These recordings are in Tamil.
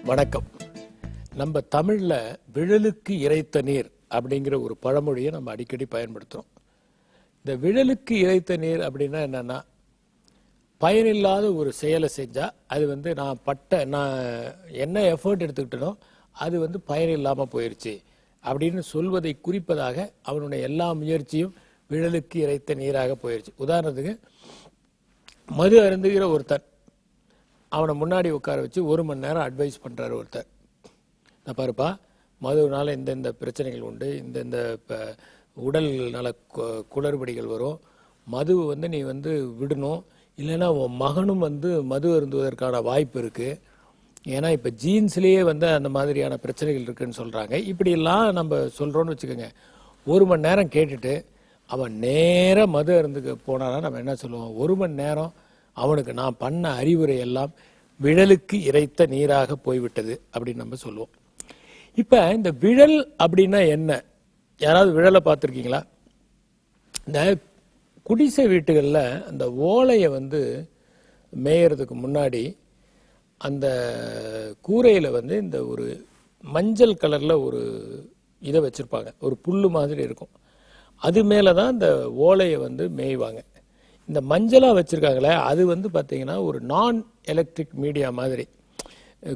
வணக்கம். நம்ம தமிழ்ல விழலுக்கு இறைத்த நீர் அப்படிங்கிற ஒரு பழமொழியை நம்ம அடிக்கடி பயன்படுத்துறோம். இந்த விழலுக்கு இறைத்த நீர் அப்படின்னா என்னன்னா, பயனில்லாத ஒரு செயலை செஞ்சா அது நான் என்ன எஃபர்ட் எடுத்துக்கிட்டனோ அது பயனில்லாம போயிருச்சு அப்படின்னு சொல்வதை குறிப்பதாக அவனுடைய எல்லா முயற்சியும் விழலுக்கு இறைத்த நீராக போயிருச்சு. உதாரணத்துக்கு, மது அருந்துகிற ஒருத்தர் அவனை முன்னாடி உட்கார வச்சு 1 மணி நேரம் அட்வைஸ் பண்ணுறாரு ஒருத்தர். நான் பாருப்பா, மதுவினால இந்த பிரச்சனைகள் உண்டு, இந்த உடல் நல குளறுபடிகள் வரும், மதுவை நீ விடணும், இல்லைன்னா உன் மகனும் மது அருந்துவதற்கான வாய்ப்பு இருக்குது, ஏன்னா இப்போ ஜீன்ஸ்லேயே அந்த மாதிரியான பிரச்சனைகள் இருக்குதுன்னு சொல்கிறாங்க. இப்படியெல்லாம் நம்ம சொல்கிறோன்னு வச்சுக்கோங்க. 1 மணி நேரம் கேட்டுட்டு அவன் நேராக மது அருந்துக்கு போனான்னா நம்ம என்ன சொல்லுவோம்? 1 மணி நேரம் அவனுக்கு நான் பண்ண அறிவுரை எல்லாம் விழலுக்கு இறைத்த நீராக போய்விட்டது அப்படின்னு நம்ம சொல்லுவோம். இப்போ இந்த விழல் அப்படின்னா என்ன? யாராவது விழலை பார்த்துருக்கீங்களா? இந்த குடிசை வீட்டுகளில் அந்த ஓலையை மேயறதுக்கு முன்னாடி அந்த கூரையில் இந்த ஒரு மஞ்சள் கலரில் ஒரு இதை வச்சுருப்பாங்க, ஒரு புல்லு மாதிரி இருக்கும். அது மேலே தான் இந்த ஓலையை மேய்வாங்க. இந்த மஞ்சளாக வச்சுருக்காங்களே, அது பார்த்தீங்கன்னா ஒரு நான் எலக்ட்ரிக் மீடியா மாதிரி.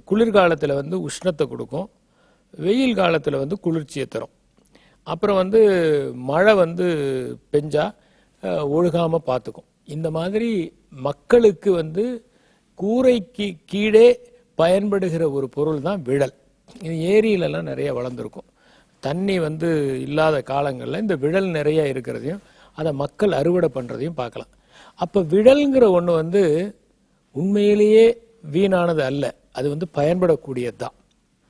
குளிர்காலத்தில் உஷ்ணத்தை கொடுக்கும், வெயில் காலத்தில் குளிர்ச்சியை தரும். அப்புறம் மழை பெஞ்சா ஒழுகாமல் பார்த்துக்கும். இந்த மாதிரி மக்களுக்கு கூரைக்கு கீழே பயன்படுகிற ஒரு பொருள் தான் விழல். இது ஏரியிலலாம் நிறைய வளர்ந்துருக்கும். தண்ணி இல்லாத காலங்களில் இந்த விழல் நிறைய இருக்கிறதையும் அதை மக்கள் அறுவடை பண்ணுறதையும் பார்க்கலாம். அப்போ விழல்ங்கிற ஒன்று உண்மையிலேயே வீணானது அல்ல, அது பயன்படக்கூடியது தான்.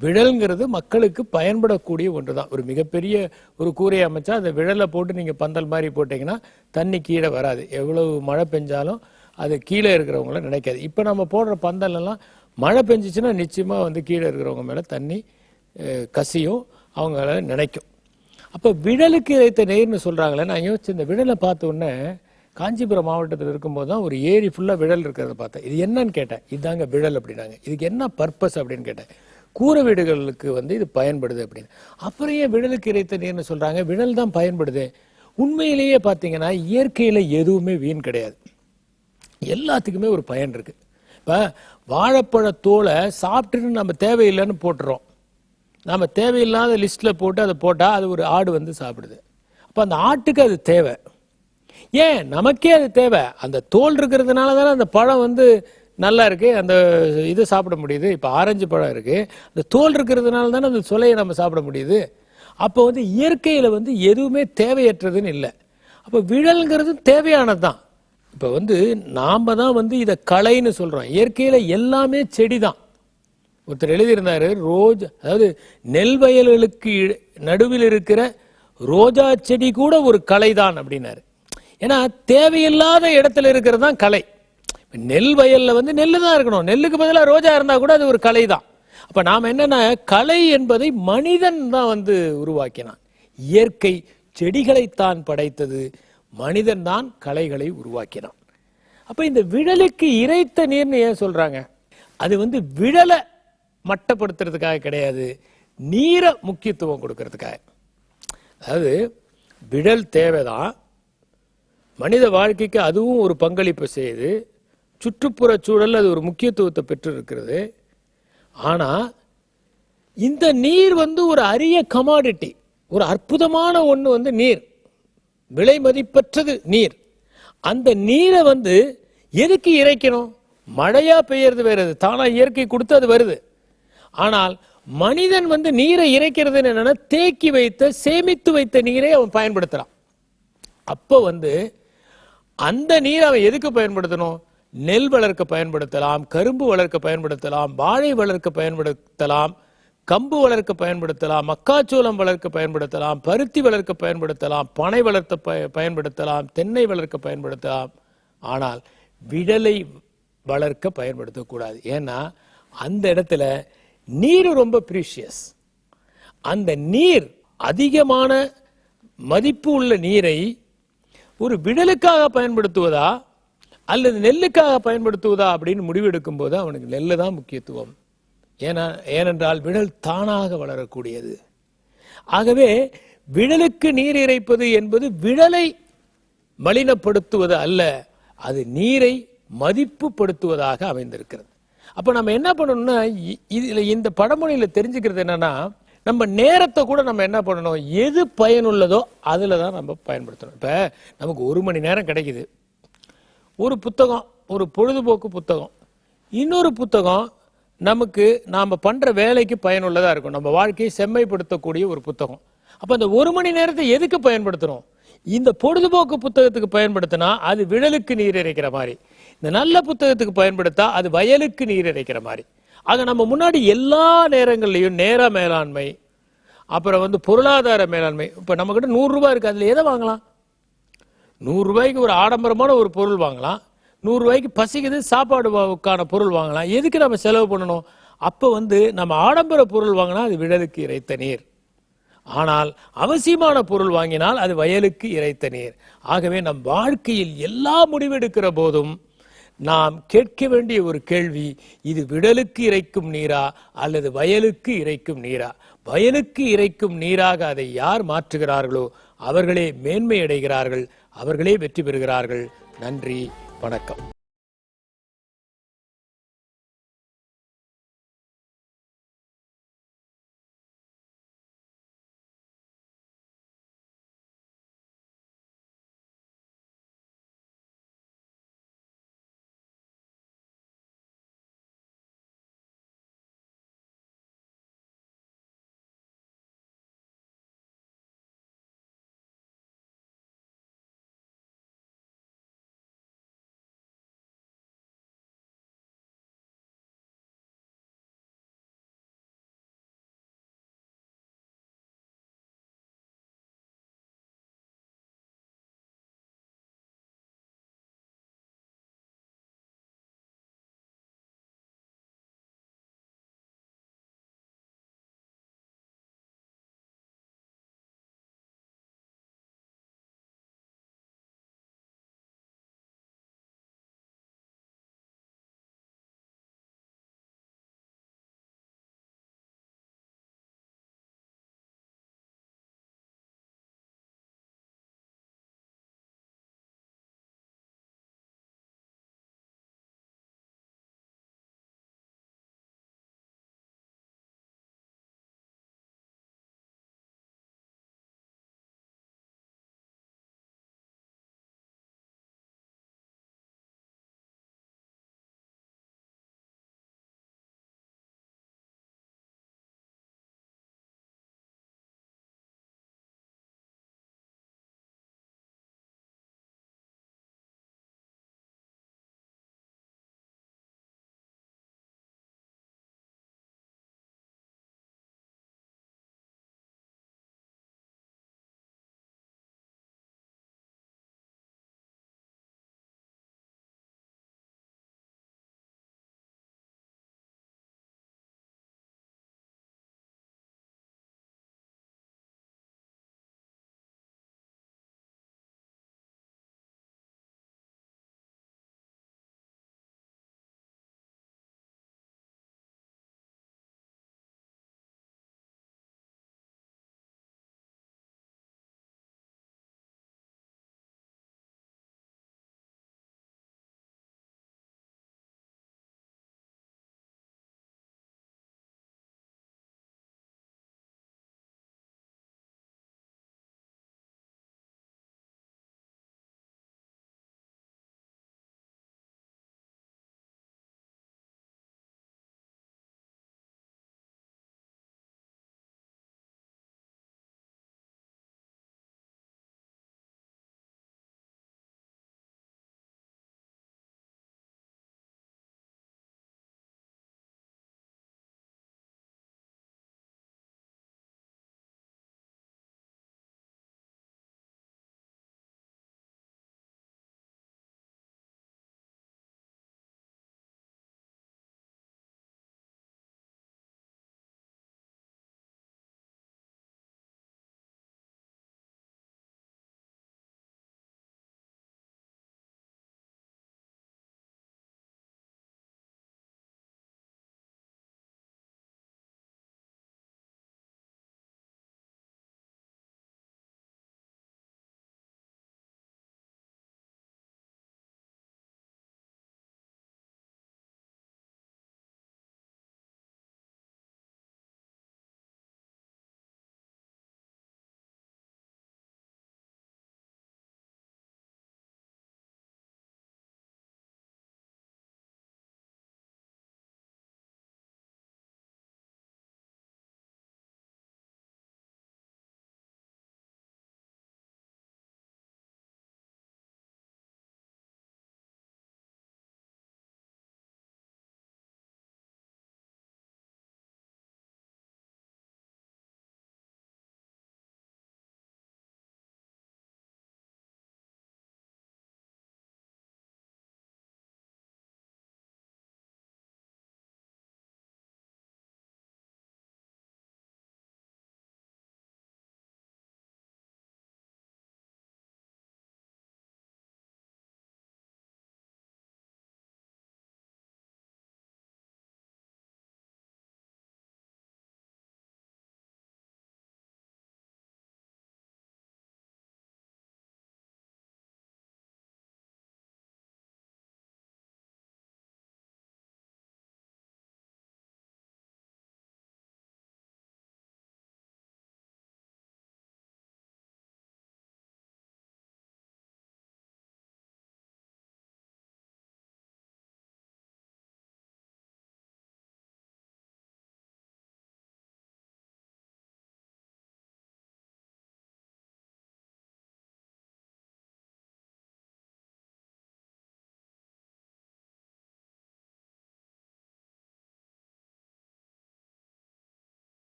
விழல்ங்கிறது மக்களுக்கு பயன்படக்கூடிய ஒன்று தான். ஒரு மிகப்பெரிய ஒரு கூரையை அமைச்சா அந்த விழலை போட்டு நீங்கள் பந்தல் மாதிரி போட்டிங்கன்னா தண்ணி கீழே வராது. எவ்வளவு மழை பெஞ்சாலும் அது கீழே இருக்கிறவங்கள நினைக்காது. இப்போ நம்ம போடுற பந்தல்லாம் மழை பெஞ்சிச்சுன்னா நிச்சயமாக கீழே இருக்கிறவங்க மேலே தண்ணி கசியும், அவங்கள நினைக்கும். அப்போ விழலுக்கு இறைத்த நீர்னு சொல்கிறாங்களே, நான் யோசிச்சு இந்த விழலை பார்த்த உடனே காஞ்சிபுரம் மாவட்டத்தில் இருக்கும்போது தான் ஒரு ஏரி ஃபுல்லாக விழல் இருக்கிறத பார்த்தேன். இது என்னன்னு கேட்டேன். இதுதாங்க விழல் அப்படின்னாங்க. இதுக்கு என்ன பர்பஸ் அப்படின்னு கேட்டேன். கூரை வீடுகளுக்கு இது பயன்படுது அப்படின்னு. அப்புறம் ஏன் விழலுக்கு இறைத்த நீர்னு சொல்கிறாங்க? விழல் தான் பயன்படுது. உண்மையிலேயே பார்த்தீங்கன்னா இயற்கையில் எதுவுமே வீண் கிடையாது, எல்லாத்துக்குமே ஒரு பயன் இருக்குது. இப்போ வாழைப்பழ தோலை சாப்பிட்டுன்னு நம்ம தேவையில்லைன்னு போட்டுறோம். நம்ம தேவையில்லாத லிஸ்ட்டில் போட்டு அதை போட்டால் அது ஒரு ஆடு சாப்பிடுது. அப்போ அந்த ஆட்டுக்கு அது தேவை. ஏன் நமக்கே அது தேவை? அந்த தோல் இருக்கிறதுனால தானே அந்த பழம் நல்லா இருக்கு, அந்த இது சாப்பிட முடியுது. இப்போ ஆரஞ்சு பழம் இருக்கு, அந்த தோல் இருக்கிறதுனால தானே அந்த சொலையை நம்ம சாப்பிட முடியுது. அப்போ இயற்கையில் எதுவுமே தேவையற்றதுன்னு இல்லை. அப்போ விழல்ங்கிறது தேவையானது தான். இப்போ நாம் தான் இதை களைன்னு சொல்கிறோம். இயற்கையில் எல்லாமே செடி தான். ஒருத்தர் எழுதியிருந்தாரு, அதாவது நெல் வயல்களுக்கு நடுவில் இருக்கிற ரோஜா செடி கூட ஒரு கலை தான் அப்படின்னாரு. ஏன்னா தேவையில்லாத இடத்துல இருக்கிறது தான் கலை. நெல் வயல்ல நெல்லு தான் இருக்கணும், நெல்லுக்கு பதிலாக ரோஜா இருந்தா கூட அது ஒரு கலை தான். அப்ப நாம என்னன்னா, கலை என்பதை மனிதன் தான் உருவாக்கினான். இயற்கை செடிகளைத்தான் படைத்தது, மனிதன் தான் கலைகளை உருவாக்கினான். அப்ப இந்த விழலுக்கு இறைத்த நீர்னு ஏன் சொல்றாங்க? அது விழலை மட்டப்படுத்துறதுக்காக கிடையாது, நீரை முக்கியத்துவம் கொடுக்கறதுக்காக. அதாவது விழல் தேவைதான், மனித வாழ்க்கைக்கு அதுவும் ஒரு பங்களிப்பு செய்யுது, சுற்றுப்புற சூழல் அது ஒரு முக்கியத்துவத்தை பெற்று இருக்கிறது. ஆனா இந்த நீர் ஒரு அரிய கமாடிட்டி, ஒரு அற்புதமான ஒன்று நீர், விலை மதிப்பற்றது நீர். அந்த நீரை எதுக்கு இறைக்கணும்? மழையா பெய்யறது வேறது, தானா இயற்கை கொடுத்து அது வருது. ஆனால் மனிதன் நீரை இறைக்கிறது என்னன்னா, தேக்கி வைத்த சேமித்து வைத்த நீரை அவன் பயன்படுத்துறான். அப்போ அந்த நீரை அவன் எதுக்கு பயன்படுத்தணும்? நெல் வளர்க்க பயன்படுத்தலாம், கரும்பு வளர்க்க பயன்படுத்தலாம், வாழை வளர்க்க பயன்படுத்தலாம், கம்பு வளர்க்க பயன்படுத்தலாம், மக்காச்சோளம் வளர்க்க பயன்படுத்தலாம், பருத்தி வளர்க்க பயன்படுத்தலாம், பனை வளர்த்த பயன்படுத்தலாம், தென்னை வளர்க்க பயன்படுத்தலாம். ஆனால் விழலை வளர்க்க பயன்படுத்தக்கூடாது. ஏன்னா அந்த இடத்துல நீர் ரொம்ப ப்ரீஷியஸ். அந்த நீர், அதிகமான மதிப்பு உள்ள நீரை ஒரு விழலுக்காக பயன்படுத்துவதா அல்லது நெல்லுக்காக பயன்படுத்துவதா அப்படின்னு முடிவெடுக்கும் போது அவனுக்கு நெல்லு தான் முக்கியத்துவம், ஏனென்றால் விழல் தானாக வளரக்கூடியது. ஆகவே விழலுக்கு நீர் இறைப்பது என்பது விழலை மலினப்படுத்துவது அல்ல, அது நீரை மதிப்புப்படுத்துவதாக அமைந்திருக்கிறது. அப்ப நம்ம என்ன பண்ணணும்னா, இதுல இந்த பழமொழியில தெரிஞ்சுக்கிறது என்னன்னா, நம்ம நேரத்தை கூட நம்ம என்ன பண்ணணும், எது பயனுள்ளதோ அதுல தான் நம்ம பயன்படுத்தணும். இப்ப நமக்கு 1 மணி நேரம் கிடைக்குது, ஒரு புத்தகம், ஒரு பொழுதுபோக்கு புத்தகம், இன்னொரு புத்தகம் நமக்கு நாம பண்ற வேலைக்கு பயனுள்ளதா இருக்கும், நம்ம வாழ்க்கையை செம்மைப்படுத்தக்கூடிய ஒரு புத்தகம். அப்ப அந்த 1 மணி நேரத்தை எதுக்கு பயன்படுத்தணும்? இந்த பொழுதுபோக்கு புத்தகத்துக்கு பயன்படுத்தினா அது விழலுக்கு நீர் இறைக்கிற மாதிரி, இந்த நல்ல புத்தகத்துக்கு பயன்படுத்தா அது வயலுக்கு நீர் இறைக்கிற மாதிரி. ஆக நம்ம முன்னாடி எல்லா நேரங்கள்லையும் நேர மேலாண்மை, அப்புறம் பொருளாதார மேலாண்மை. இப்ப நம்ம கிட்ட 100 ரூபாய் இருக்கு, அதுல எதை வாங்கலாம்? 100 ரூபாய்க்கு ஒரு ஆடம்பரமான ஒரு பொருள் வாங்கலாம், 100 ரூபாய்க்கு பசிக்குது சாப்பாடுக்கான பொருள் வாங்கலாம். எதுக்கு நம்ம செலவு பண்ணணும்? அப்ப நம்ம ஆடம்பர பொருள் வாங்கினா அது விழலுக்கு இறைத்த நீர், ஆனால் அவசியமான பொருள் வாங்கினால் அது வயலுக்கு இறைத்த நீர். ஆகவே நம் வாழ்க்கையில் எல்லா முடிவெடுக்கிற போதும் நாம் கேட்க வேண்டிய ஒரு கேள்வி, இது விழலுக்கு இறைக்கும் நீரா அல்லது வயலுக்கு இறைக்கும் நீரா? வயலுக்கு இறைக்கும் நீராக அதை யார் மாற்றுகிறார்களோ அவர்களே மேன்மை அடைகிறார்கள், அவர்களே வெற்றி பெறுகிறார்கள். நன்றி, வணக்கம்.